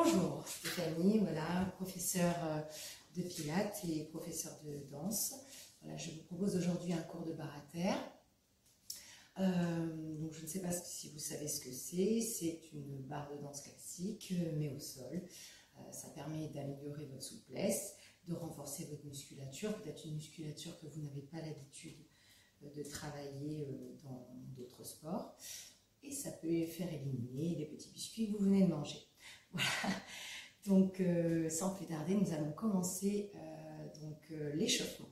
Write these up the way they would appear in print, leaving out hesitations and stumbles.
Bonjour Stéphanie, voilà, professeure de pilates et professeure de danse. Voilà, je vous propose aujourd'hui un cours de barre à terre. Donc je ne sais pas si vous savez ce que c'est une barre de danse classique mais au sol. Ça permet d'améliorer votre souplesse, de renforcer votre musculature, peut-être une musculature que vous n'avez pas l'habitude de travailler dans d'autres sports. Et ça peut faire éliminer les petits biscuits que vous venez de manger. Voilà. Donc sans plus tarder, nous allons commencer l'échauffement.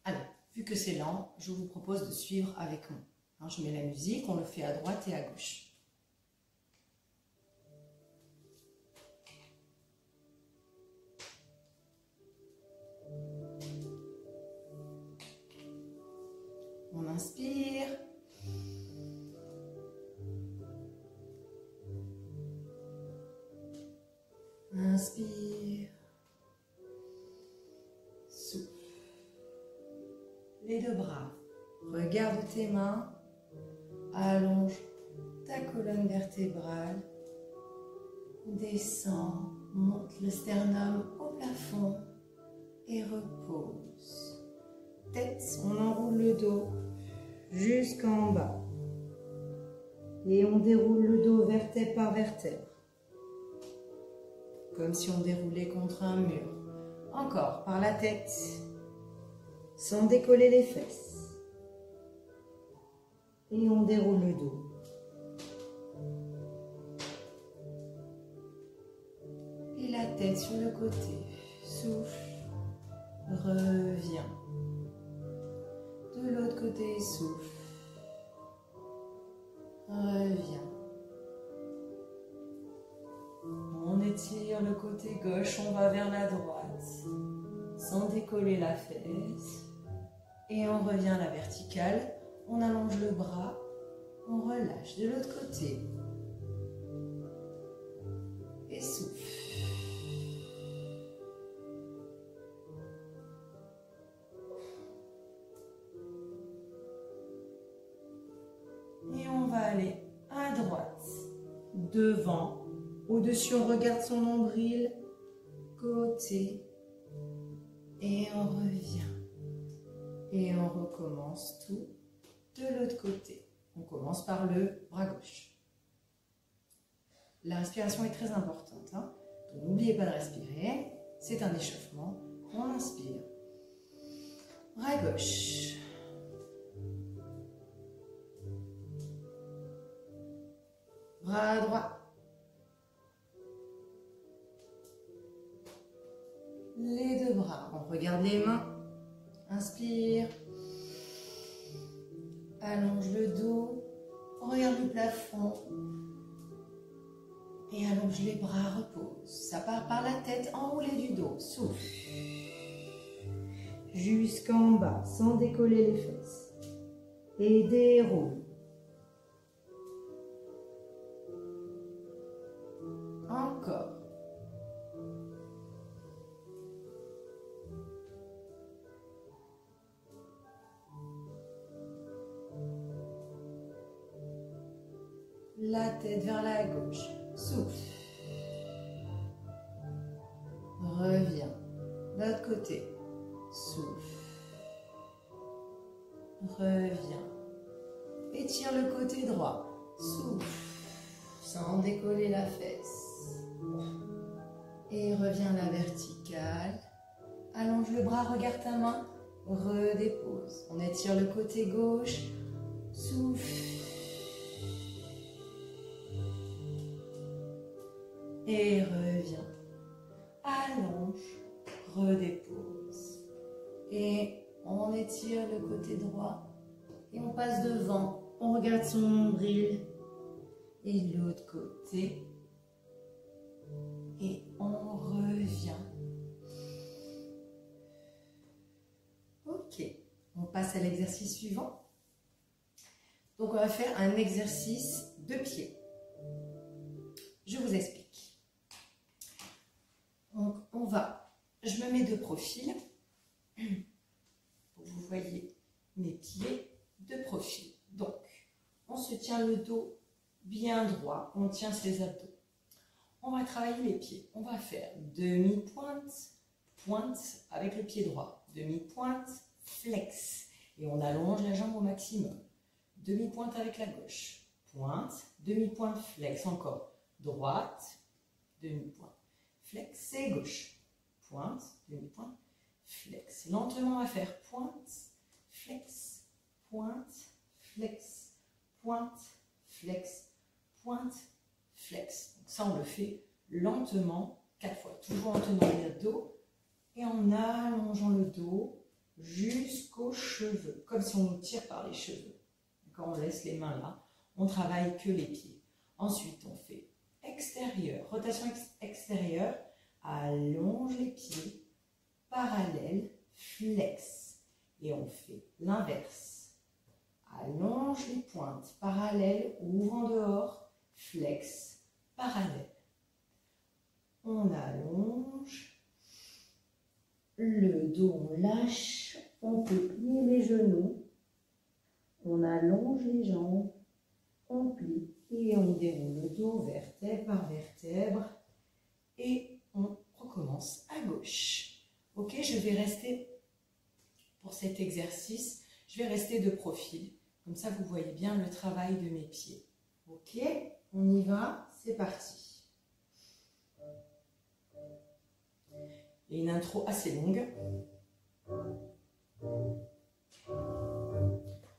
Alors, vu que c'est lent, je vous propose de suivre avec moi. Hein, je mets la musique, on le fait à droite et à gauche. On inspire. Inspire. Souffle. Les deux bras. Regarde tes mains. Allonge ta colonne vertébrale. Descends. Monte le sternum au plafond. Et repose. Tête, on enroule le dos jusqu'en bas. Et on déroule le dos vertèbre par vertèbre. Comme si on déroulait contre un mur. Encore, par la tête, sans décoller les fesses. Et on déroule le dos. Et la tête sur le côté. Souffle. Reviens. De l'autre côté, souffle. Reviens. On étire le côté gauche, on va vers la droite, sans décoller la fesse. Et on revient à la verticale, on allonge le bras, on relâche de l'autre côté. Et souffle. Et on va aller à droite, devant. Au-dessus, on regarde son nombril, côté, et on revient. Et on recommence tout de l'autre côté. On commence par le bras gauche. La respiration est très importante. Hein, donc n'oubliez pas de respirer. C'est un échauffement. On inspire. Bras gauche. Bras droit. Les deux bras, on regarde les mains, inspire, allonge le dos, on regarde le plafond et allonge les bras, repose. Ça part par la tête, enroulée du dos, souffle. Jusqu'en bas, sans décoller les fesses. Et déroule. Encore. La tête vers la gauche. Souffle. Reviens. L'autre côté. Souffle. Reviens. Étire le côté droit. Souffle. Sans décoller la fesse. Et reviens à la verticale. Allonge le bras, regarde ta main. Redépose. On étire le côté gauche. Souffle. Et reviens, allonge, redépose. Et on étire le côté droit et on passe devant. On regarde son nombril et l'autre côté. Et on revient. Ok, on passe à l'exercice suivant. Donc on va faire un exercice de pied. Je vous explique. Donc, je me mets de profil, pour que vous voyez mes pieds de profil. Donc, on se tient le dos bien droit, on tient ses abdos. On va travailler les pieds. On va faire demi-pointe, pointe avec le pied droit. Demi-pointe, flex. Et on allonge la jambe au maximum. Demi-pointe avec la gauche. Pointe, demi-pointe, flex. Encore. Droite, demi-pointe, flex et gauche. Pointe, demi-pointe, flex. Lentement, on va faire pointe, flex, pointe, flex, pointe, flex, pointe, flex. Donc ça, on le fait lentement, 4 fois. Toujours en tenant les abdos et en allongeant le dos jusqu'aux cheveux, comme si on nous tire par les cheveux. Quand on laisse les mains là, on travaille que les pieds. Ensuite, on fait extérieur, rotation extérieure, allonge les pieds, parallèle, flex. Et on fait l'inverse. Allonge les pointes, parallèle, ouvre en dehors, flex, parallèle. On allonge, le dos on lâche, on peut plier les genoux, on allonge les jambes, on plie et on déroule le dos vertèbre par vertèbre et on recommence à gauche. Ok, je vais rester pour cet exercice, je vais rester de profil, comme ça vous voyez bien le travail de mes pieds. Ok, on y va, c'est parti. Et une intro assez longue.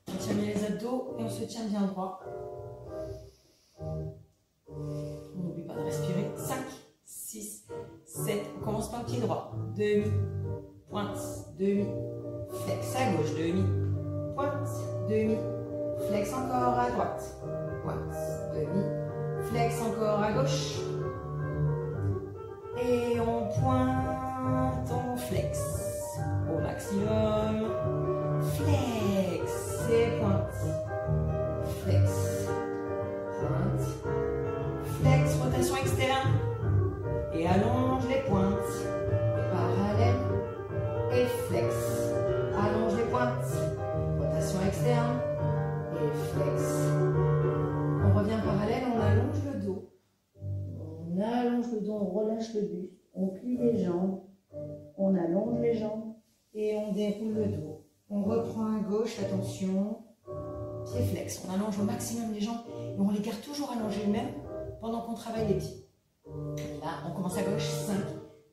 On tient bien les abdos et on se tient bien droit. On n'oublie pas de respirer. 5, 6, 7. On commence par le pied droit. Demi, pointe, demi, flex à gauche, demi, pointe, demi, flex encore à droite, pointe, demi, flex encore à gauche. Et on pointe, on flex au maximum. Flex et pointe, flex, pointe, flex, rotation externe et allonge les pointes et parallèle et flex, allonge les pointes, rotation externe et flex. On revient parallèle, on allonge le dos, on allonge le dos, on relâche le buste, on plie les jambes, on allonge les jambes et on déroule le dos. On reprend à gauche, attention, pied flex. On allonge au maximum les jambes et on les garde toujours allongées même pendant qu'on travaille les pieds. Là, on commence à gauche, 5,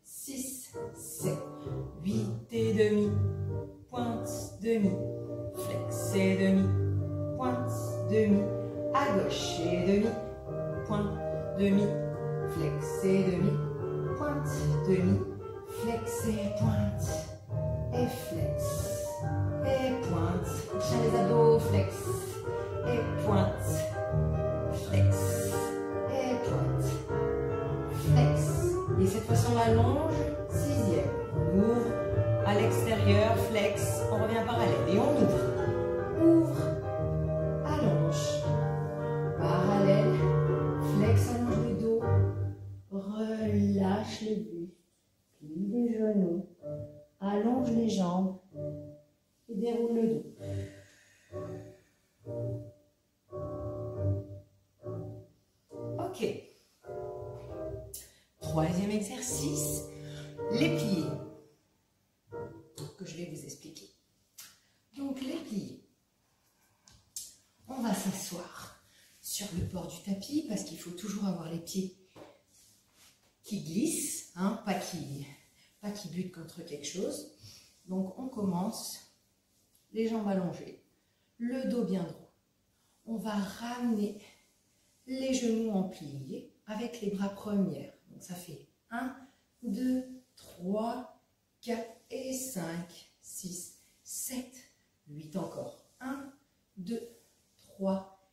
6, 7, 8 et demi, pointe, demi, flex et demi, pointe, demi, à gauche et demi, pointe, demi, flex et demi, pointe, demi, flex et pointe, et flex. Et pointe, tient les abdos, flex, et pointe, flex, et pointe, flex. Et cette fois-ci on allonge, 6e, on ouvre à l'extérieur, flex, on revient parallèle et on ouvre, allonge, parallèle, flex, allonge le dos, relâche le buste, plie les genoux, allonge les jambes, et déroule le dos. Ok. 3e exercice, les pliés, que je vais vous expliquer. Donc les pliés, on va s'asseoir sur le bord du tapis parce qu'il faut toujours avoir les pieds qui glissent, hein, pas qui butent contre quelque chose. Donc on commence. Les jambes allongées, le dos bien droit. On va ramener les genoux en plié avec les bras premières. Donc ça fait 1, 2, 3, 4 et 5, 6, 7, 8 encore. 1, 2, 3,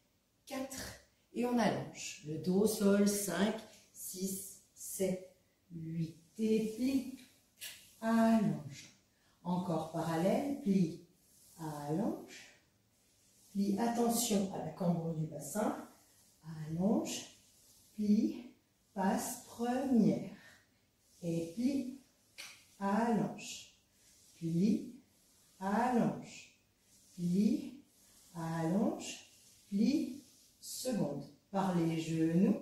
4 et on allonge. Le dos au sol, 5, 6, 7, 8 et plie, allonge. Encore parallèle, plie. Allonge, plie, attention à la cambrure du bassin, allonge, plie, passe première, et plie, allonge, plie, allonge, plie, allonge, plie, seconde, par les genoux,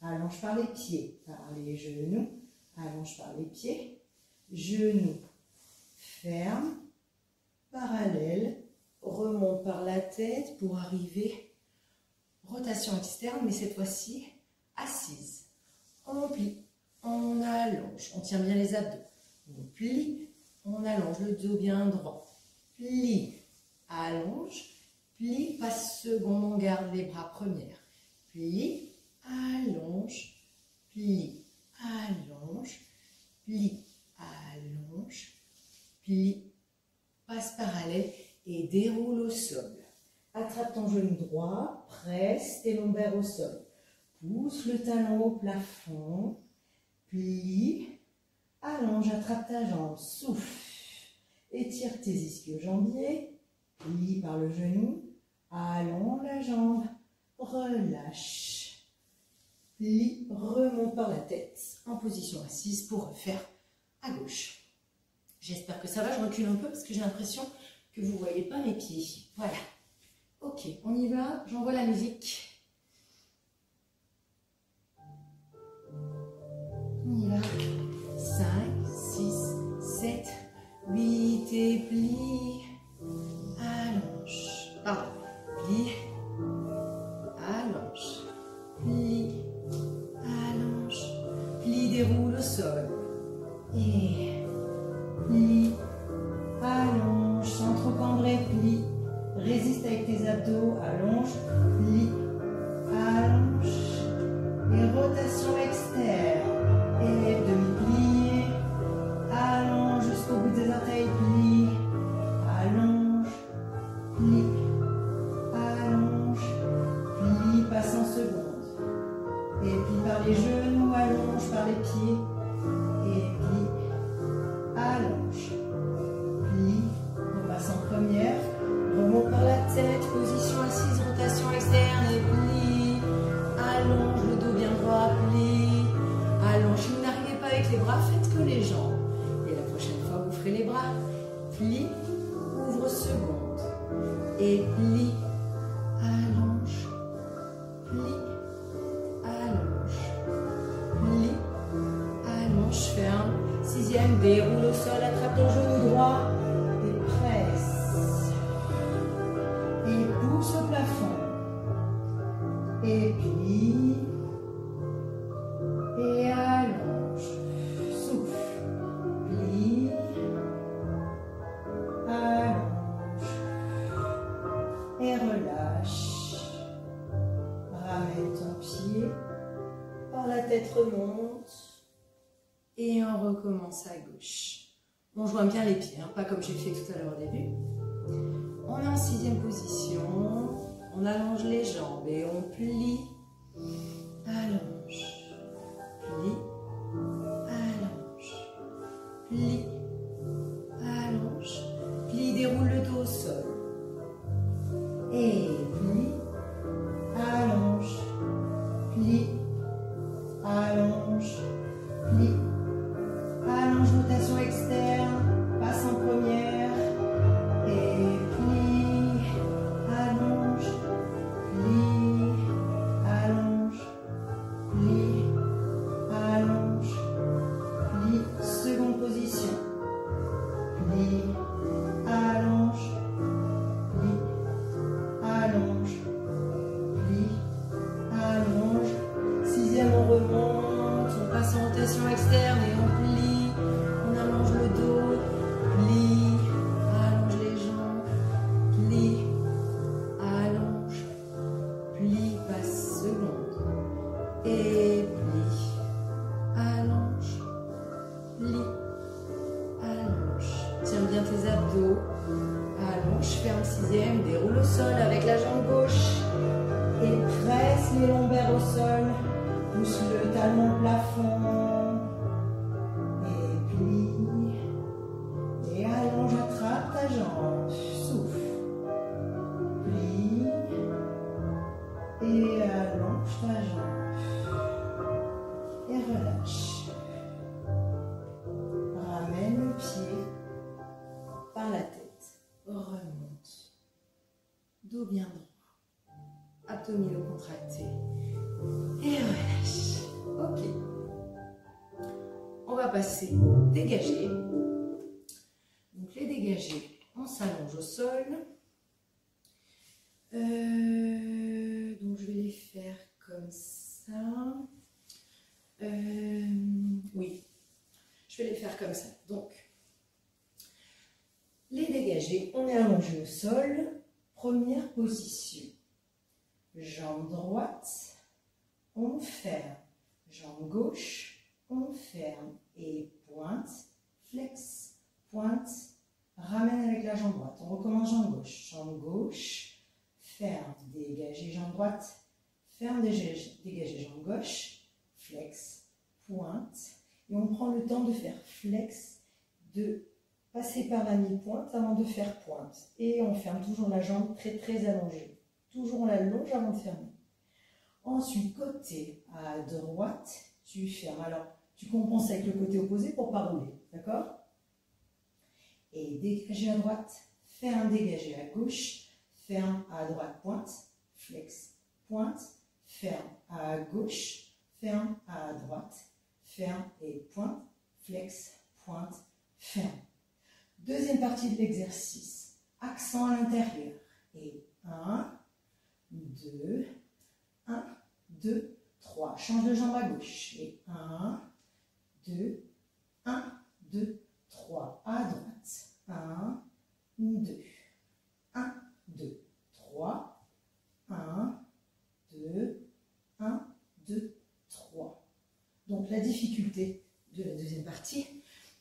allonge par les pieds, par les genoux, allonge par les pieds, genoux, ferme, parallèle, remonte par la tête pour arriver, rotation externe, mais cette fois-ci assise. On plie, on allonge, on tient bien les abdos, on plie, on allonge le dos bien droit, plie, allonge, plie, passe seconde, on garde les bras première, plie, allonge, plie, allonge, plie, allonge, plie, passe parallèle et déroule au sol. Attrape ton genou droit, presse tes lombaires au sol. Pousse le talon au plafond, plie, allonge, attrape ta jambe, souffle, étire tes ischio-jambiers, plie par le genou, allonge la jambe, relâche, plie, remonte par la tête, en position assise pour refaire à gauche. J'espère que ça va, je recule un peu parce que j'ai l'impression que vous ne voyez pas mes pieds. Voilà. Ok, on y va, j'envoie la musique. On y va. 5, 6, 7, 8 et plie. Allonge. Pardon. Plie. Allonge. Plie. Allonge. Plie, déroule au sol. Et plie. Allonge, sans trop cambrer, plie. Résiste avec tes abdos, allonge, plie, allonge. Et rotation externe. Et demi-plié. Allonge jusqu'au bout des orteils, plie. Allonge, plie. Allonge, plie, passe en seconde. Et plie par les genoux, allonge par les pieds. Et plie, allonge. On passe en première, remonte par la tête, position assise, rotation externe et plie, allonge le dos bien droit, plie, allonge. Si vous n'arrivez pas avec les bras, faites que les jambes. Et la prochaine fois, vous ferez les bras, plie, ouvre seconde et plie, allonge, plie, allonge, plie, allonge, ferme. Sixième, déroule au sol, attrape ton genou droit. Presse et pousse au plafond et plie et allonge, souffle, plie, allonge et relâche. Ramène ton pied, par la tête remonte et on recommence à gauche. On joint bien les pieds, hein, pas comme j'ai fait tout à l'heure au début. On est en sixième position, on allonge les jambes et on plie, allonge, plie, allonge, plie, allonge, plie, déroule le dos au sol. Et plie, allonge, plie, allonge, plie. Allonge, rotation externe, passe en première, et plie, allonge, plie, allonge, plie, allonge, plie, seconde position, plie, allonge, plie, allonge, plie, allonge, sixième on remonte, on passe en rotation externe et on plie. On allonge le dos, plie, allonge les jambes, plie, allonge, plie, passe seconde, et plie, allonge, plie, allonge. Tiens bien tes abdos, allonge, ferme sixième, déroule au sol avec la jambe gauche, et presse les lombaires au sol, pousse le talon au plafond. Et allonge, attrape ta jambe, souffle, plie, et allonge ta jambe, et relâche. Ramène le pied par la tête, remonte, dos bien droit, abdominaux contractés. Et relâche. Ok. On va passer dégagé. Donc les dégagés, on s'allonge au sol. Donc je vais les faire comme ça. Oui, je vais les faire comme ça. Donc, les dégagés, on est allongé au sol. Première position. Jambe droite, on ferme. Jambe gauche, on ferme. Et pointe, flex, pointe, ramène avec la jambe droite. On recommence jambe gauche. Jambe gauche, ferme, dégagez jambe droite, ferme, dégagez jambe gauche, flex, pointe. Et on prend le temps de faire flex, de passer par la mi-pointe avant de faire pointe. Et on ferme toujours la jambe très très allongée. Toujours on la longe avant de fermer. Ensuite, côté à droite, tu fermes. Alors, tu compenses avec le côté opposé pour ne pas rouler. D'accord? Et dégager à droite, ferme, dégager à gauche, ferme à droite, pointe, flex, pointe, ferme à gauche, ferme à droite, ferme et pointe, flex, pointe, ferme. Deuxième partie de l'exercice, accent à l'intérieur. Et 1, 2, 1, 2, 3. Change de jambe à gauche. Et 1, 2, 1, 2, 3. À droite. 1, 2, 1, 2, 3. 1, 2, 1, 2, 3. Donc la difficulté de la deuxième partie,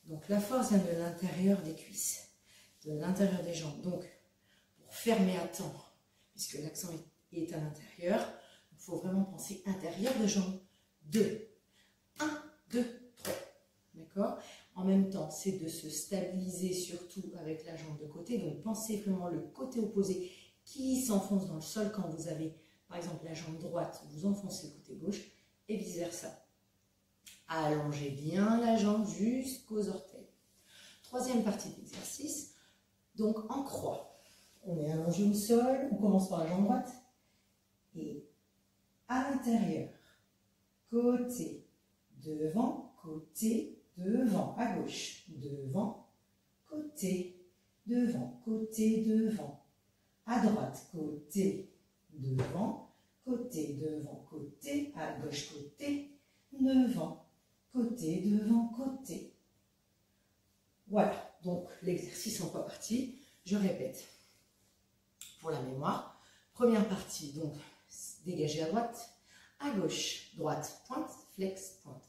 donc la force vient de l'intérieur des cuisses, de l'intérieur des jambes. Donc pour fermer à temps, puisque l'accent est à l'intérieur, il faut vraiment penser intérieur de jambes. 2, 1, 2, 3. D'accord? En même temps, c'est de se stabiliser surtout avec la jambe de côté. Donc pensez vraiment le côté opposé qui s'enfonce dans le sol quand vous avez, par exemple, la jambe droite, vous enfoncez le côté gauche et vice versa. Allongez bien la jambe jusqu'aux orteils. Troisième partie de l'exercice, donc en croix. On est allongé au sol, on commence par la jambe droite et à l'intérieur, côté, devant, côté, devant, à gauche, devant, côté, devant, côté, devant, à droite, côté, devant, côté, à gauche, côté, devant, côté, devant, côté. Voilà, donc l'exercice en 3 parties. Je répète pour la mémoire. Première partie, donc dégager à droite, à gauche, droite, pointe, flex, pointe.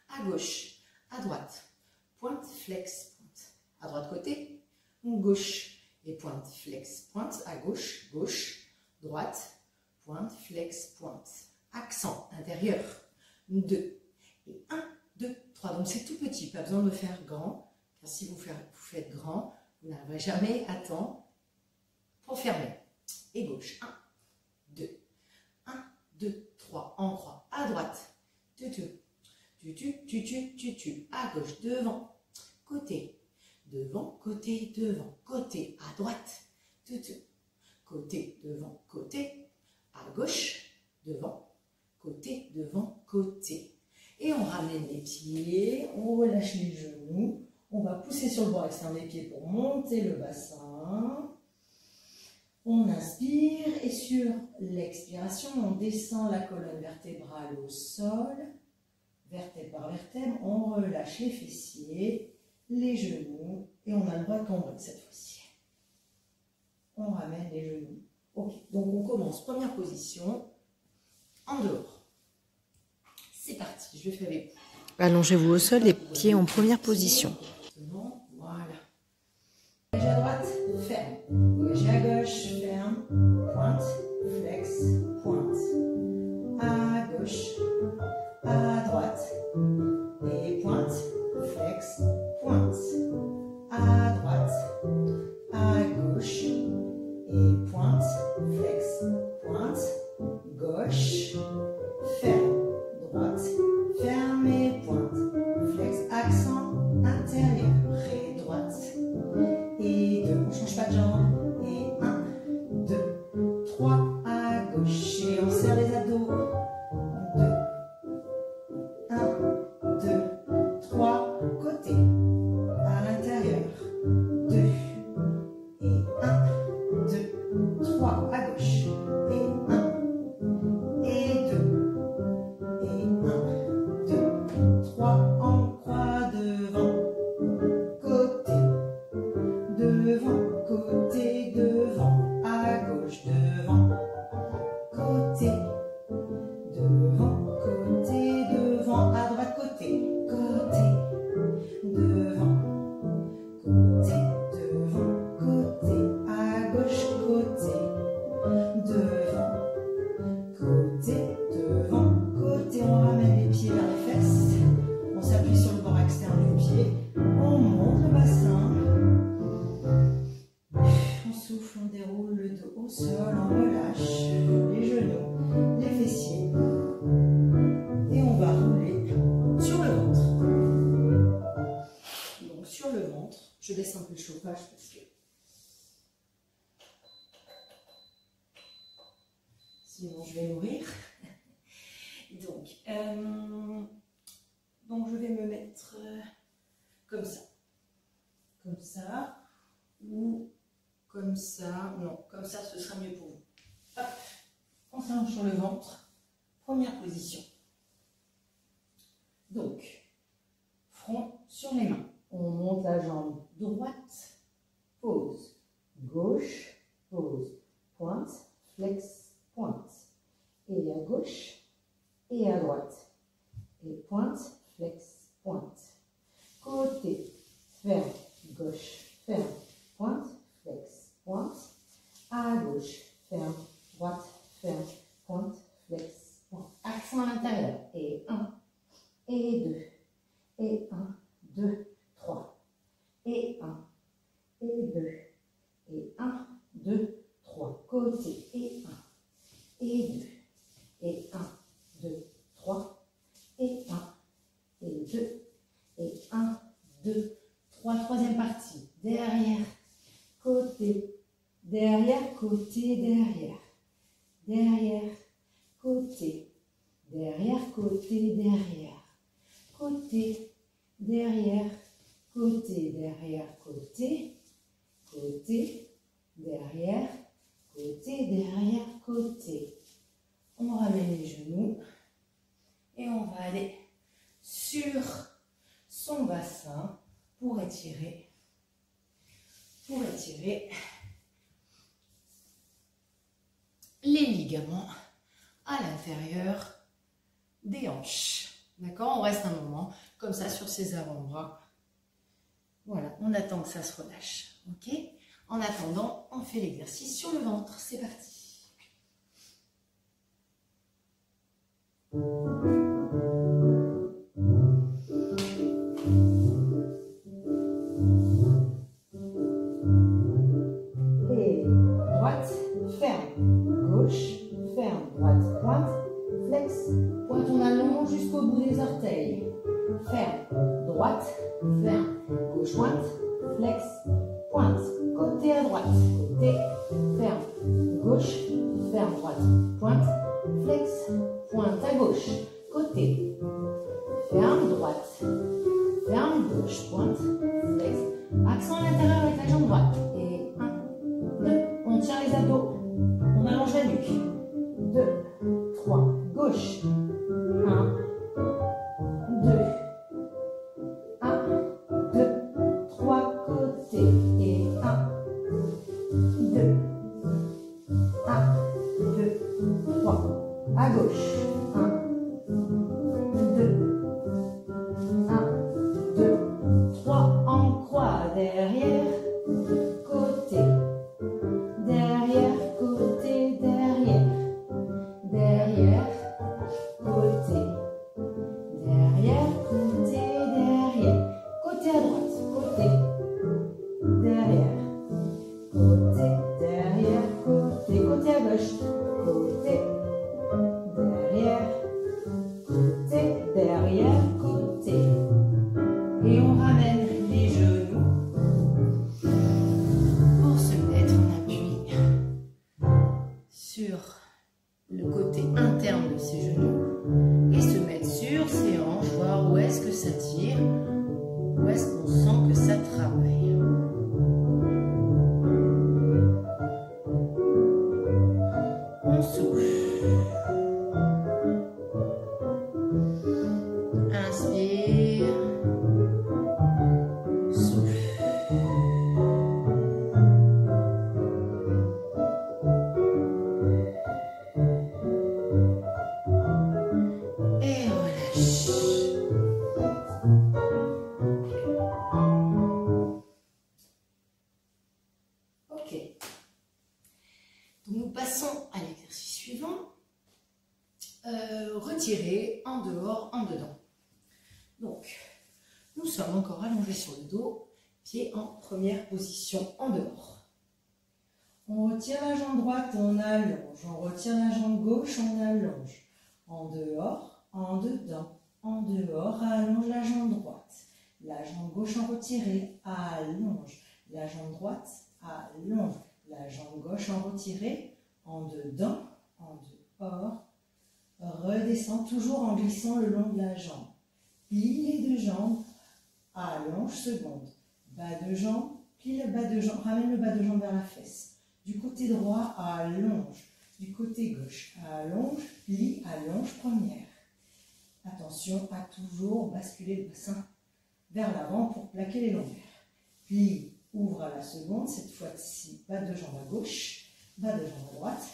À gauche, à droite, pointe, flex, pointe. À droite côté, gauche et pointe, flex, pointe. À gauche, gauche, droite, pointe, flex, pointe. Accent intérieur. 2 et 1, 2, 3. Donc c'est tout petit, pas besoin de faire grand. Car si vous faites grand, vous n'arriverez jamais à temps pour fermer. Et gauche, 1, 2, 1, 2, 3. En croix, à droite, tutu, tutu, tutu, tutu. À gauche, devant, côté, devant, côté, devant, côté, à droite, tutu, côté, devant, côté, à gauche, devant, côté, devant, côté. Et on ramène les pieds, on relâche les genoux, on va pousser sur le bord externe des pieds pour monter le bassin. On inspire et sur l'expiration, on descend la colonne vertébrale au sol, vertèbre par vertèbre, on relâche les fessiers, les genoux et on a le bras cambré cette fois-ci. On ramène les genoux. Ok, donc on commence, première position, en dehors. C'est parti, je le fais avec vous. Allongez-vous au sol, les pieds en première position. Voilà. Dégagez à droite, ferme. Dégagez à gauche, ferme. Pointe, flex, pointe. À gauche, à droite. Et pointe, flex, pointe. À droite, à gauche. Et pointe, flex, pointe. Gauche, ferme. Droite, ferme et pointe. Flex, accent intérieur. Et droite. Et 2, on ne change pas de jambe. Et 1, 2, 3, à gauche. Et on serre les abdos. chauffage parce que sinon je vais mourir. Donc je vais me mettre comme ça, ou comme ça. Non, comme ça ce sera mieux pour vous. Hop, on s'allonge sur le ventre, première position. Donc, front sur les mains. On monte la jambe droite, pause, gauche, pause, pointe, flex, pointe. Et à gauche et à droite. Et pointe, flex, pointe. Côté, ferme, gauche, ferme, pointe, flex, pointe. À gauche, ferme, droite, ferme, pointe, flex, pointe. Accent à l'intérieur. Et 1, et 2, et 1, 2, 3. Et 1, et 2, et 1, 2, 3. Côté, et 1, et 2, et 1, 2, 3. Et 1, et 2, et 1, 2, 3. Troisième partie. Derrière, côté, derrière, côté, derrière. Derrière, côté, derrière, côté, derrière. Côté, derrière, côté, derrière, côté. Côté, derrière, côté, derrière, côté. On ramène les genoux et on va aller sur son bassin pour étirer les ligaments à l'intérieur des hanches. D'accord? On reste un moment comme ça sur ses avant-bras. Voilà, on attend que ça se relâche. Ok? En attendant, on fait l'exercice sur le ventre. C'est parti. Et droite, ferme, gauche, ferme, droite, pointe, flex, pointe, on allonge jusqu'au bout des orteils. Ferme, droite, ferme, gauche, pointe, flex, pointe, côté à droite, côté, ferme, gauche, ferme, droite, pointe, flex, pointe à gauche, côté, ferme, droite, ferme, gauche, pointe, flex, accent à l'intérieur avec la jambe droite. Et 1, 2, on tient les abdos, on allonge la nuque. 2, 3, gauche, 1, 2, 1, 2, 3, côté, et 1, 2, 1, 2, 3, à gauche, 1, 2, 1, 2, 3, en croix, derrière, côté, derrière, côté, derrière, derrière, côté, derrière, côté, derrière, côté à droite, côté, derrière, côté, derrière, côté, côté à gauche, côté, derrière, côté, derrière, côté. Et on ramène les genoux pour se mettre en appui sur le côté interne de ses genoux et se mettre sur ses hanches, voir où est-ce que ça tire, où est-ce qu'on sent que ça travaille. On souffle. Inspire. Souffle. Et relâche. Ok. Donc nous passons à l'exercice suivant. Retirer en dehors, en dedans. Donc, nous sommes encore allongés sur le dos, pieds en première position en dehors. On retire la jambe droite, on allonge. On retire la jambe gauche, on allonge. En dehors, en dedans, en dehors, allonge la jambe droite. La jambe gauche en retirée, allonge. la jambe droite, allonge. La jambe gauche en retiré, en dedans, en dehors. Redescends toujours en glissant le long de la jambe. Plie les deux jambes, allonge, seconde. Bas de jambe, plie le bas de jambe, ramène le bas de jambe vers la fesse. Du côté droit, allonge. Du côté gauche, allonge, plie, allonge, première. Attention à toujours basculer le bassin vers l'avant pour plaquer les longueurs. Plie, ouvre à la seconde, cette fois-ci, bas de jambe à gauche, bas de jambe à droite.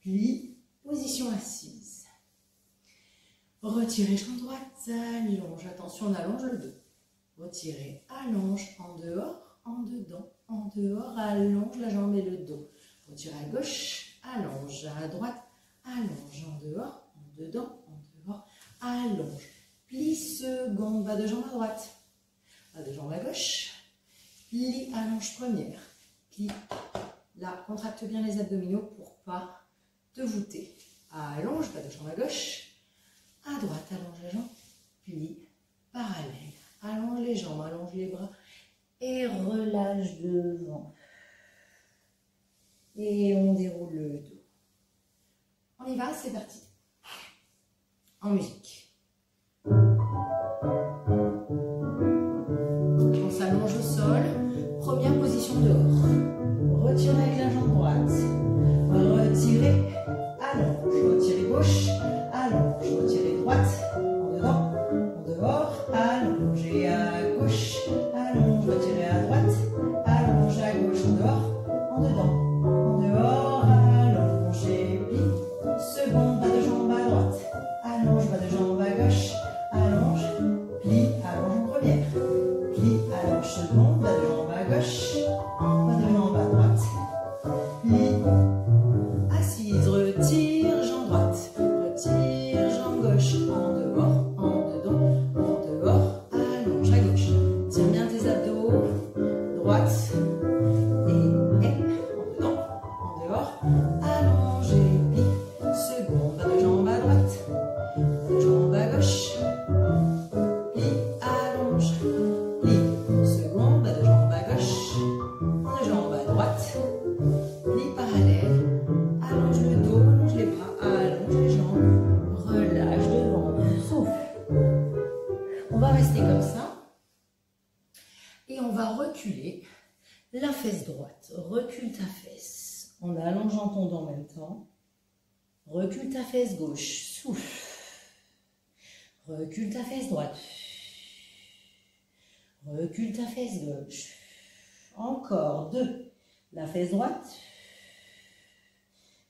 Plie, position assise. Retirez jambe droite, allonge. Attention, on allonge le dos. Retirez, allonge, en dehors, en dedans, en dehors, allonge la jambe et le dos. Retirez à gauche, allonge, à droite, allonge, en dehors, en dedans, en dehors, allonge. Plie seconde, bas de jambe à droite, bas de jambe à gauche. Plie, allonge première. Plie. Là, contracte bien les abdominaux pour pas te voûter. Allonge, bas de jambe à gauche. À droite, allonge la jambe. Plie, parallèle. Allonge les jambes, allonge les bras. Et relâche devant. Et on déroule le dos. On y va, c'est parti. En musique. On s'allonge au sol. Première position dehors. Retirez avec la jambe droite. Retirez. Allonge. Retirez gauche. Allonge. Retirez droite. En dedans. En dehors. Allonge. Et à gauche. Allonge. Retirez à droite. Allonge à gauche. En dehors. En dedans. En dehors. Allonge. Et plie. Seconde. Bas de jambe à droite. Allonge. Bas de jambe à gauche. Allonge. Plie. Allonge en première. Plie. Allonge seconde. Bas de jambe à gauche. Bas de jambe à droite. Plie. Assise. Retire. Jambe droite. Retire. Jambe gauche. En dehors. En dedans. En dehors. Allonge à gauche. Tire bien tes abdos. Droite. Et en dedans. En dehors. Allonge et plie. Seconde. Bas de jambe à droite. Bas de jambe à gauche. Plie. Allonge. Plie. Seconde. Bas de jambe à gauche. Bas de jambe à droite. Plie parallèle. Allonge le dos. Allonge les bras. Allonge les jambes. Relâche devant. Souffle. On va rester comme ça. Et on va reculer la fesse droite. Recule ta fesse en allongeant ton dos en même temps. Recule ta fesse gauche. Souffle. Recule ta fesse droite. Recule ta fesse gauche. Encore deux. La fesse droite.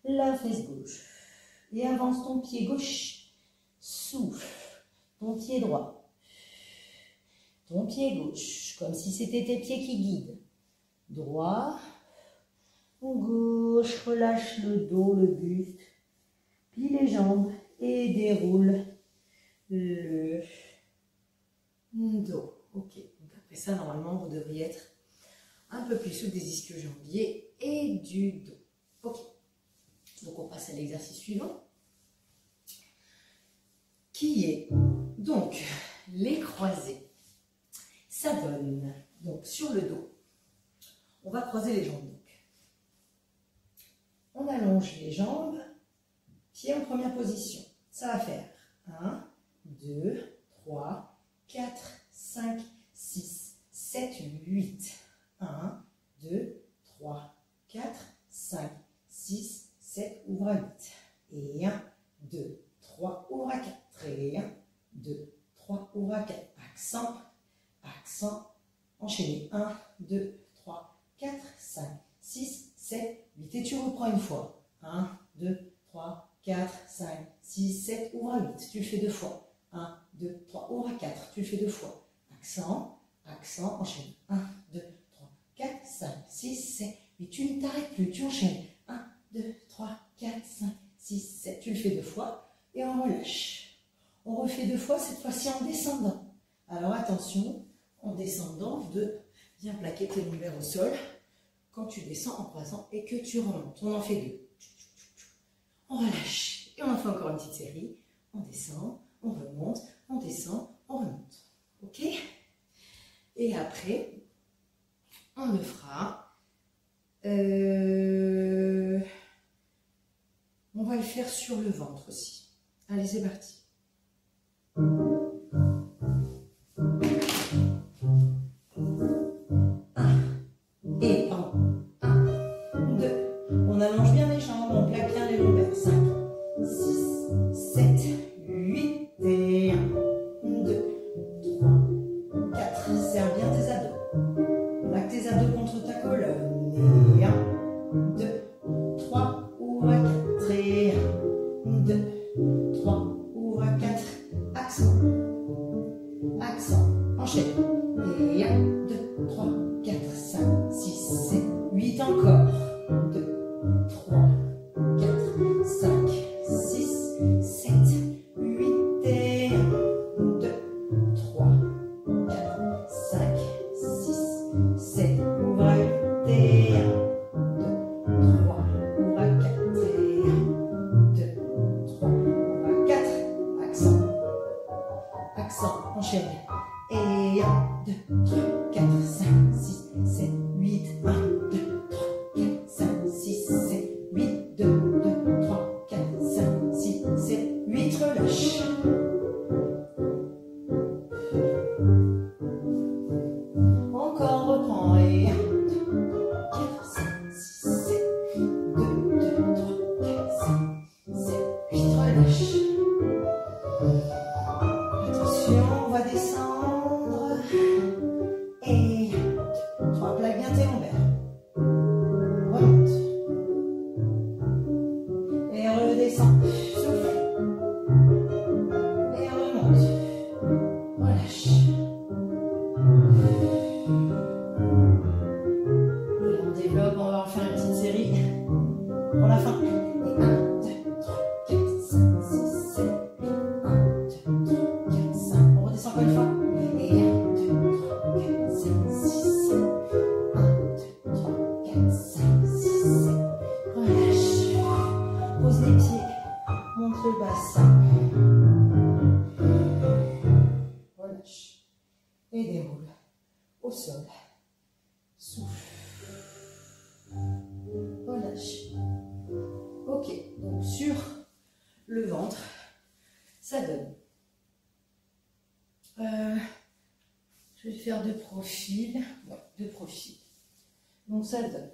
La fesse gauche. Et avance ton pied gauche. Souffle. Ton pied droit. Ton pied gauche. Comme si c'était tes pieds qui guident. Droit. Gauche. Relâche le dos, le buste. Plie les jambes et déroule le dos. Ok. Donc après ça, normalement, vous devriez être un peu plus souple des ischio-jambiers et du dos. Ok. Donc on passe à l'exercice suivant, qui est donc les croisés. Ça donne donc sur le dos. On va croiser les jambes. Donc. On allonge les jambes, pied en première position. Ça va faire 1, 2, 3, 4, 5, 6, 7, 8. 1, 2, 3, 4, 5, 6, 7, ouvre à 8. Et 1, 2, 3, ouvre à 4. Et 1, 2, 3, ouvre à 4. Accent, accent, enchaînez. 1, 2, 3, 4, 5, 6, 7, 8. Et tu reprends une fois. 1, 2, 3, 4, 5, 6, 7, ouvre à 8. Tu le fais deux fois. 1, 2, 3, ouvre à 4. Tu le fais deux fois. Accent, accent, enchaîne. 1, 2, 3, 4, 5, 6, 7, 8. Tu ne t'arrêtes plus, tu enchaînes. 1, 2, 3, 4, 5, 6, 7. Tu le fais deux fois et on relâche. On refait deux fois, cette fois-ci en descendant. Alors attention, en descendant, de bien plaquer tes lombaires au sol quand tu descends en croisant et que tu remontes. On en fait deux. On relâche. Et on en fait encore une petite série. On descend, on remonte, on descend, on remonte. Ok? Et après, on le fera. On va le faire sur le ventre aussi. Allez, c'est parti. Et en 1, 2. On allonge bien les jambes, on plaque bien les lombaires. 5, 6, 7, 8 et 1, 2, 3, 4. Serre bien tes abdos. Plaque tes abdos contre ta colonne. Et 1, 2, 3, ouvre à 4 et 1, 2, 3, ouvre à 4. Accent. Accent. Enchaîne. Et 1, 2, 3, 4, 5, 6, 7, 8 encore. 2, 3, 4, 5, 6, 7, 8 et 1, 2, 3, 4, 5, 6, 7, ouvre à 8 et 1, 2, 3, ouvre à 4 et 1, 2, 3, ouvre à 4, accent, accent, enchaîne, et 1, 2, 3, 4, 5, 6, 7, 8, 1, 2, 3, 4, 5, 6, 7, 8, 2, 2, 3, 4, 5, 6, 7, 8, relâche. Encore, reprend, et 1, 2, 4, 5, 6, 7, 2, 2, 3, 4, 5, 7, 8, relâche. Attention, on va descendre, et 1, 2, 3, plaque bien tes lombaires. Remonte. Et redescend. Souffle. Et remonte. Relâche. Et on développe, on va en faire une petite série pour la fin. Et 1, 2, 3, 4, 5, 6, 7, 8. 1, 2, 3, 4, 5. On redescend encore une fois. Et 1, 2, 3, 4, 5, 6, 7. 1, 2, 3, 4, 5, 6, 7. Relâche. Pose les pieds. Monte le bassin. Relâche. Et déroule. Au sol. Souffle. Relâche. Ok. Donc sur le ventre, ça donne. Je vais le faire de profil. Ouais, de profil. Donc ça donne.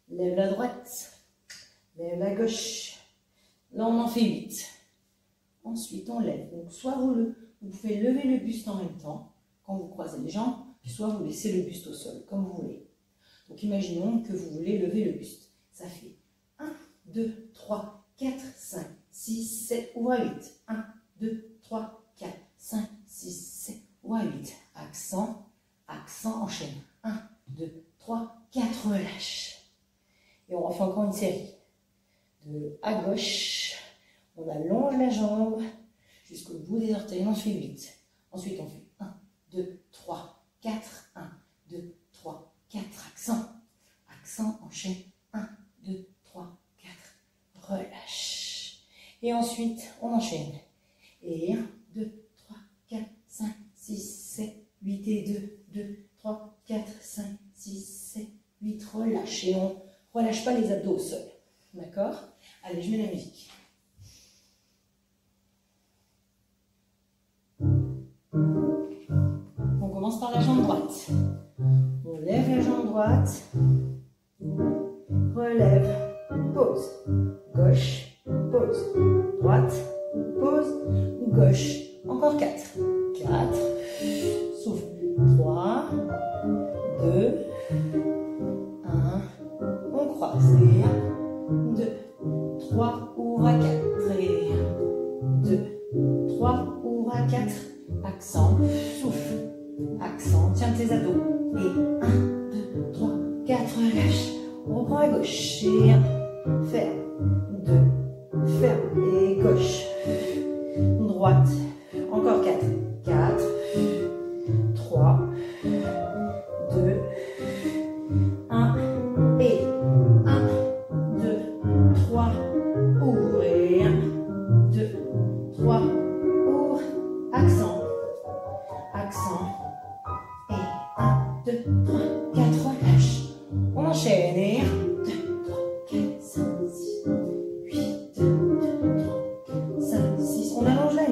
Lève la droite. Lève la gauche. Là, on en fait 8. Ensuite, on lève. Donc, soit vous pouvez lever le buste en même temps, quand vous croisez les jambes, soit vous laissez le buste au sol, comme vous voulez. Donc, imaginons que vous voulez lever le buste. Ça fait 1, 2, 3, 4, 5, 6, 7, ouvre à 8. 1, 2, 3, 4, 5, 6, 7, ouvre à 8. Accent, accent, enchaîne. 1, 2, 3, 4, relâche. Et on refait encore une série. De à gauche, on allonge la jambe jusqu'au bout des orteils, on fait 8. Ensuite, on fait 1, 2, 3, 4, 1, 2, 3, 4, accent, accent, enchaîne, 1, 2, 3, 4, relâche. Et ensuite, on enchaîne. Et 1, 2, 3, 4, 5, 6, 7, 8 et 2, 2, 3, 4, 5, 6, 7, 8, relâche. Et on relâche pas les abdos au sol. D'accord? Allez, je mets la musique. On commence par la jambe droite. On lève la jambe droite. Relève. Pause. Gauche. Pause. Droite. Pause. Gauche. Encore 4. 4. Souffle. 3. 2. 1. On croise. 2, 3, ouvre à 4, et 1, 2, 3, ouvre à 4, accent, souffle, accent, tiens tes abdos, et 1, 2, 3, 4, relâche, on reprend à gauche, et 1, ferme, 2, ferme, et gauche, droite, encore 4, 4, 3, 2, 1, et 1, 3, ouvre, et 1, 2, 3, ouvre, accent, accent, et 1, 2, 3, 4,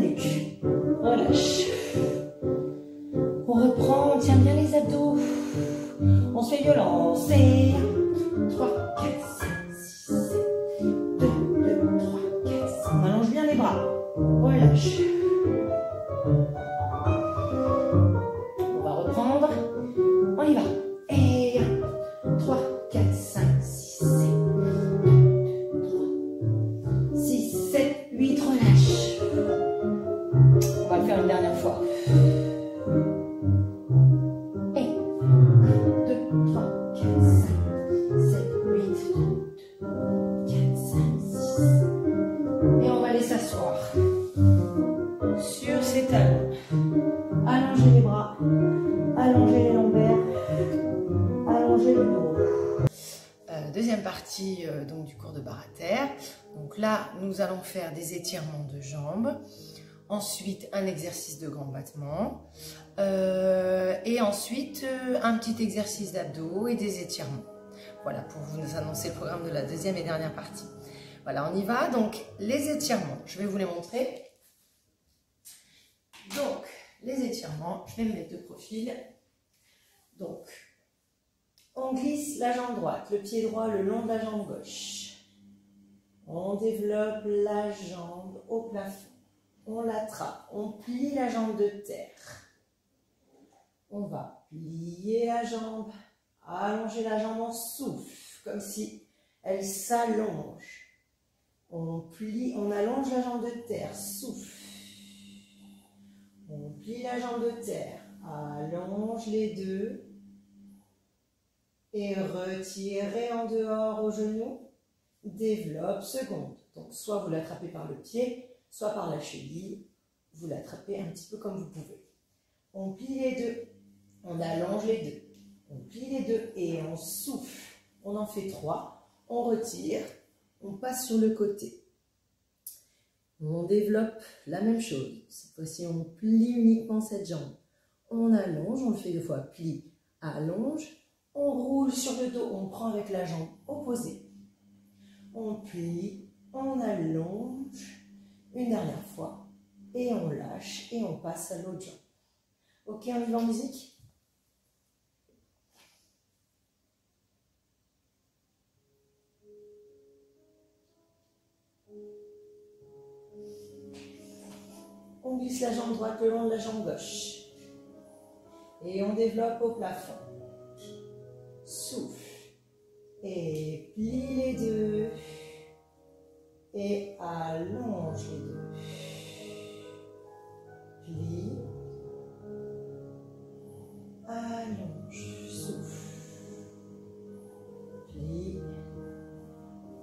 nuque. Relâche. On reprend, on tient bien les abdos. On se fait violence. Et 3, 4, 5, 6, 7. 2, 3, 4, 5. On allonge bien les bras. Relâche. On va reprendre. On y va. Et 3, 4, 5, 6, 7. 6, 7, 8. Relâche. On va le faire une dernière fois. Et 2, 3, 4, 5, 7, 8. 4, 5, 6. Et on va aller s'asseoir sur ses talons. Allongez les bras, allongez les lombaires, allongez le dos. Deuxième partie donc du cours de barre à terre. Donc là, nous allons faire des étirements de jambes. Ensuite, un exercice de grand battement. Et ensuite, un petit exercice d'abdos et des étirements. Voilà, pour vous annoncer le programme de la deuxième et dernière partie. Voilà, on y va. Donc, les étirements, je vais vous les montrer. Donc, les étirements, je vais me mettre de profil. Donc, on glisse la jambe droite, le pied droit le long de la jambe gauche. On développe la jambe au plafond. On l'attrape, on plie la jambe de terre. On va plier la jambe, allonger la jambe en souffle, comme si elle s'allonge. On plie, on allonge la jambe de terre, souffle. On plie la jambe de terre, allonge les deux. Et retirez en dehors au genou. Développe seconde. Donc soit vous l'attrapez par le pied, soit par la cheville. Vous l'attrapez un petit peu comme vous pouvez. On plie les deux. On allonge les deux. On plie les deux et on souffle. On en fait 3. On retire. On passe sur le côté. On développe la même chose. Cette fois-ci, on plie uniquement cette jambe. On allonge. On le fait 2 fois. Plie, allonge. On roule sur le dos. On prend avec la jambe opposée. On plie. On allonge. Une dernière fois. Et on lâche. Et on passe à l'autre jambe. Ok, on y va en musique? On glisse la jambe droite le long de la jambe gauche. Et on développe au plafond. Souffle. Et plie les deux. Et allonge les deux. Plie. Allonge. Souffle. Plie.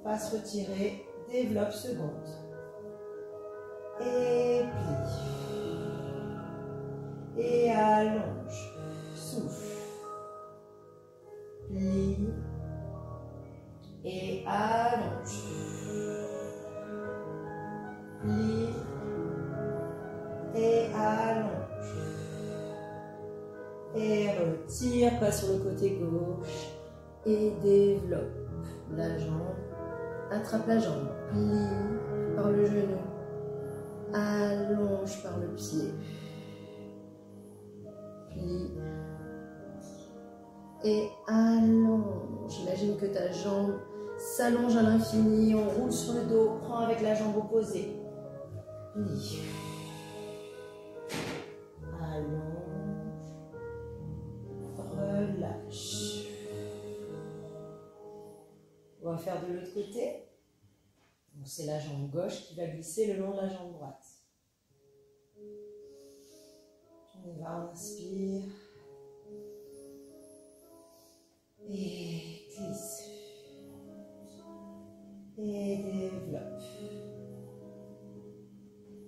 Passe retirer. Développe seconde. Et plie. Et allonge. Souffle. Plie. Et allonge. Plie. Et allonge. Et retire, passe sur le côté gauche. Et développe la jambe. Attrape la jambe. Plie par le genou. Allonge par le pied. Plie. Et allonge. Imagine que ta jambe s'allonge à l'infini. On roule sur le dos. Prends avec la jambe opposée. Plie. Allonge. Relâche. On va faire de l'autre côté. C'est la jambe gauche qui va glisser le long de la jambe droite. On y va, on inspire. Et glisse. Et développe.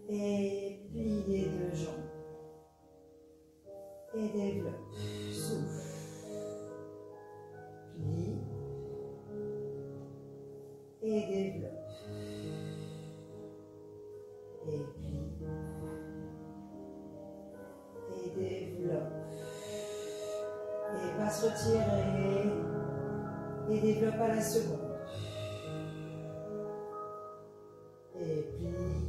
Et plie les deux jambes. Et développe. Souffle. Plie. Et développe. Et plie. Et développe. Et passe retirer. Et développe à la seconde. Et plie.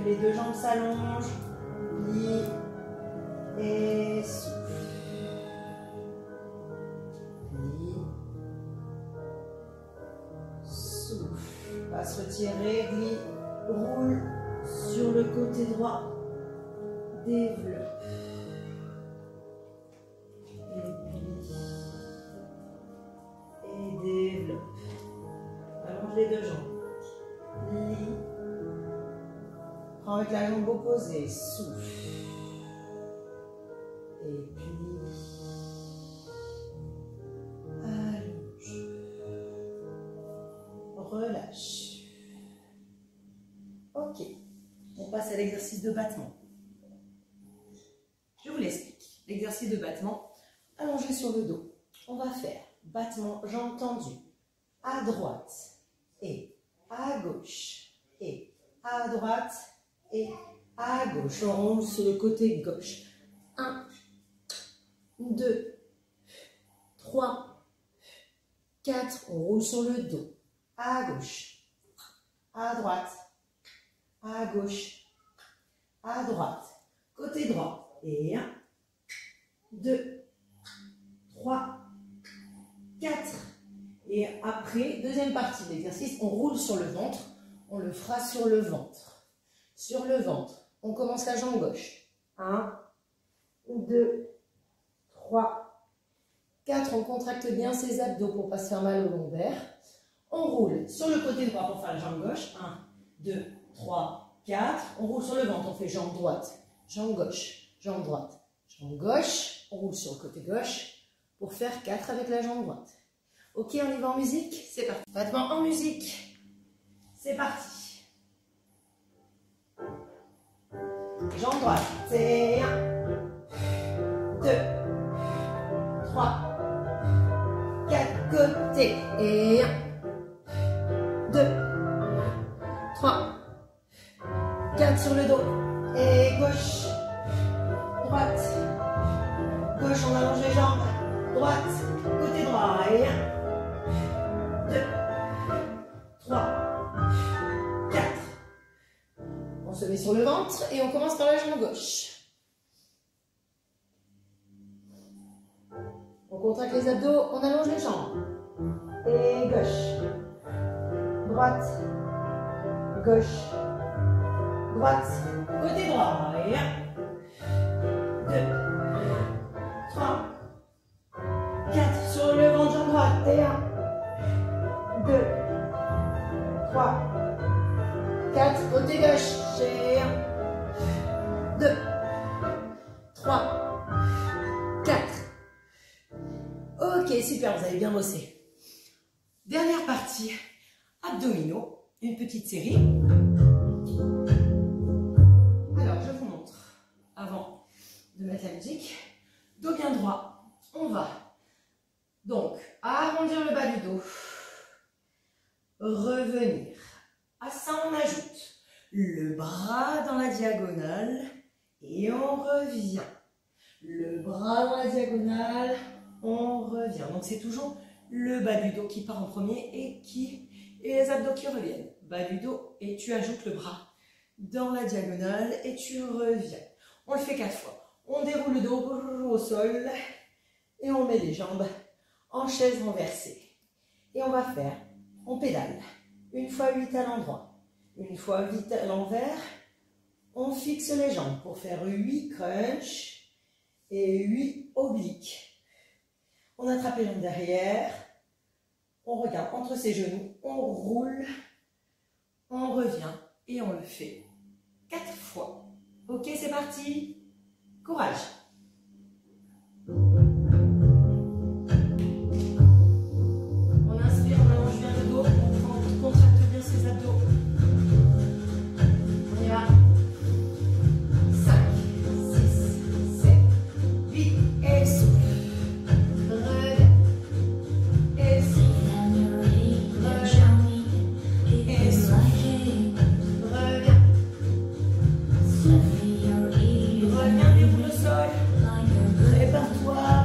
que les deux jambes s'allongent. Plie et souffle. Plie. Souffle. Va se retirer, plie, roule sur le côté droit. Développe. Et plie. Et développe. Allonge les deux jambes. Plie. Prends avec la jambe opposée. Souffle. Et plie. Allonge. Relâche. Ok. On passe à l'exercice de battement. Je vous l'explique. L'exercice de battement, allongé sur le dos. On va faire battement, jambes tendues, à droite et à gauche, et à droite et à gauche. On roule sur le côté gauche. 1, 2, 3, 4. On roule sur le dos. À gauche, à droite, à gauche, à droite, côté droit. Et 1, 2, 3, 4. Et après, deuxième partie de l'exercice, on roule sur le ventre. On le fera sur le ventre. Sur le ventre. On commence la jambe gauche. 1, 2, 3, 4. On contracte bien ses abdos pour ne pas se faire mal au lombaire. On roule sur le côté droit pour faire la jambe gauche. 1, 2, 3, 4. On roule sur le ventre. On fait jambe droite, jambe gauche, jambe droite, jambe gauche. On roule sur le côté gauche pour faire 4 avec la jambe droite. Ok, on y va en musique? C'est parti. Battement en musique. C'est parti. Jambe droite. C'est 1, 2, 3, 4. Côté. Et 1, 2, 3, 4 sur le dos. Et gauche, droite, gauche, on allonge les jambes. Droite, côté droit. Et 1, 2, 3, 4. On se met sur le ventre et on commence par la jambe gauche. On contracte les abdos, on allonge les jambes. Et gauche, droite, gauche, droite, côté droit. Et 1, 2, 3, 4 sur le ventre, jambe droite. Et 1, 2, 3, 4, côté gauche. Et 1, 2, 3, 4. Ok, super, vous avez bien bossé. Dernière partie, abdominaux, une petite série. Alors, je vous montre, avant de mettre la musique, dos bien droit, on va donc arrondir le bas du dos, revenir. À ça, on ajoute le bras dans la diagonale et on revient. Le bras dans la diagonale, on revient. Donc, c'est toujours le bas du dos qui part en premier et les abdos qui reviennent. Bas du dos et tu ajoutes le bras dans la diagonale et tu reviens. On le fait 4 fois. On déroule le dos au sol et on met les jambes en chaise renversée. Et on va faire, on pédale. Une fois 8 à l'endroit, une fois 8 à l'envers. On fixe les jambes pour faire 8 crunch et 8 obliques. On attrape les jambes derrière, on regarde entre ses genoux, on roule, on revient et on le fait 4 fois. Ok, c'est parti. Courage. On inspire, on allonge bien le dos, on contracte bien ses abdos. On y va. 5, 6, 7, 8 et souffle. Reviens. Et souffle. Reviens. Et souffle. Reviens. Souffle. Reviens, déroule le sol. Prépare-toi.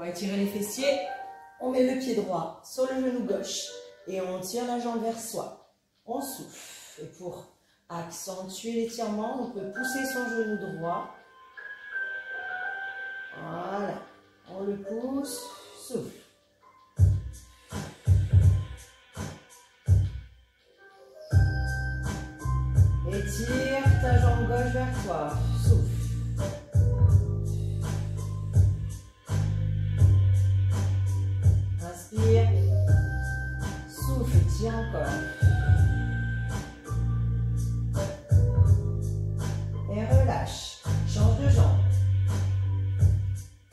va étirer les fessiers. On met le pied droit sur le genou gauche et on tire la jambe vers soi. On souffle. Et pour accentuer l'étirement, on peut pousser son genou droit. Voilà. On le pousse. Souffle. Étire ta jambe gauche vers toi. Souffle. Inspire. Souffle, étire encore. Et relâche. Change de jambe.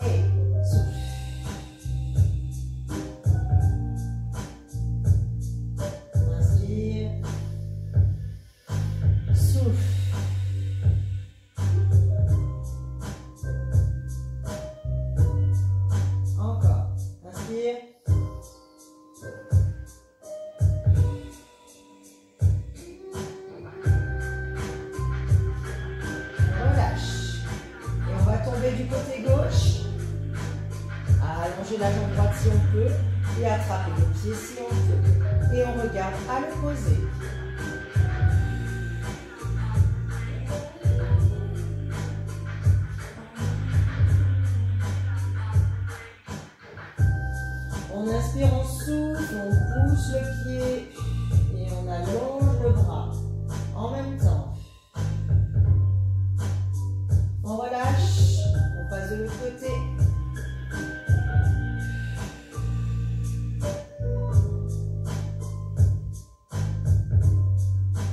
Et souffle. Inspire. Souffle. Encore. Inspire. Relâche. Et on va tomber du côté gauche. Allonger la jambe droite si on peut. Et attraper les pieds si on peut. Et on regarde à l'opposé. On inspire, on souffle, on pousse le pied et on allonge le bras en même temps. On relâche, on passe de l'autre côté.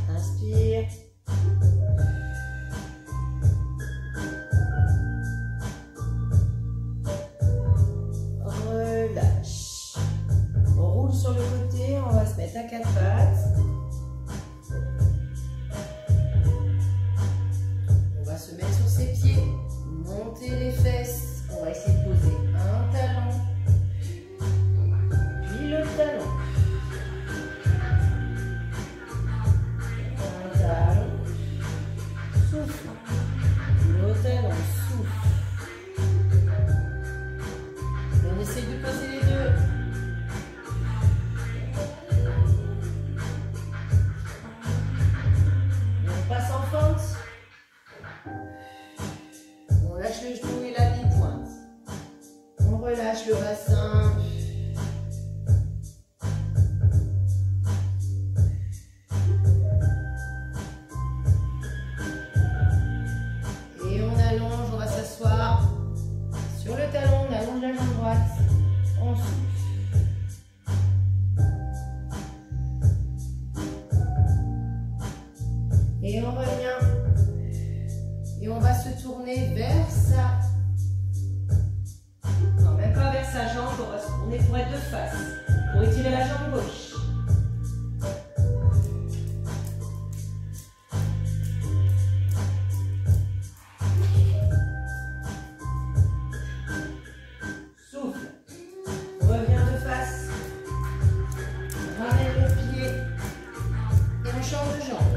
Inspire. Relâche. On roule sur le côté, on va se mettre à quatre pattes. On va se mettre sur ses pieds, monter les fesses. On va essayer de poser un talon, puis le talon. Un talon, souffle. Le talon, souffle. Et on essaye de poser les deux. Et on passe en fente. On lâche le genou et la mi-pointe. On relâche le bassin. Et on allonge, on va s'asseoir sur le talon, on allonge la jambe droite. On souffle. Et on revient. Et on va se tourner vers ça. Non, même pas vers sa jambe, on va se tourner pour être de face. Pour étirer la jambe gauche. Souffle. On revient de face. On ramène le pied. Et on change de jambe.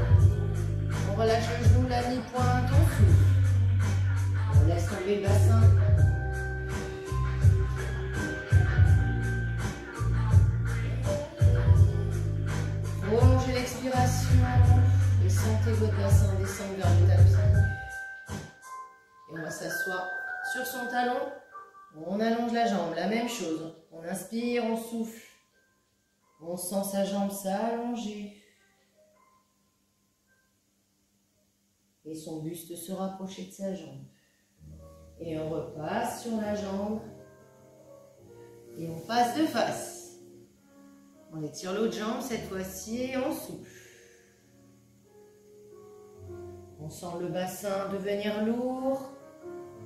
On relâche le genou, la mi-pointe, on souffle. On laisse tomber le bassin. Prolongez l'expiration et sentez votre bassin descendre vers le tapis. Et on va s'asseoir sur son talon. On allonge la jambe, la même chose. On inspire, on souffle. On sent sa jambe s'allonger. Et son buste se rapprocher de sa jambe. Et on repasse sur la jambe. Et on passe de face. On étire l'autre jambe cette fois-ci et on souffle. On sent le bassin devenir lourd.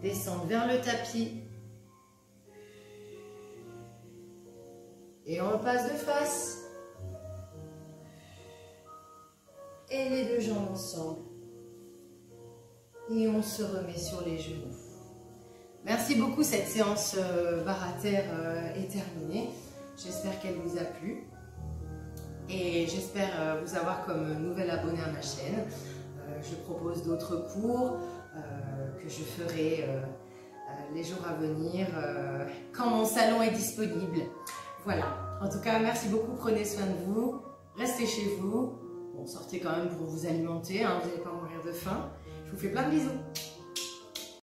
Descendre vers le tapis. Et on repasse de face. Et les deux jambes ensemble. Et on se remet sur les genoux. Merci beaucoup, cette séance barre à terre est terminée. J'espère qu'elle vous a plu. Et j'espère vous avoir comme nouvel abonné à ma chaîne. Je propose d'autres cours que je ferai les jours à venir quand mon salon est disponible. Voilà. En tout cas, merci beaucoup. Prenez soin de vous. Restez chez vous. Bon, sortez quand même pour vous alimenter. Hein, vous n'allez pas mourir de faim. Je vous fais plein de bisous.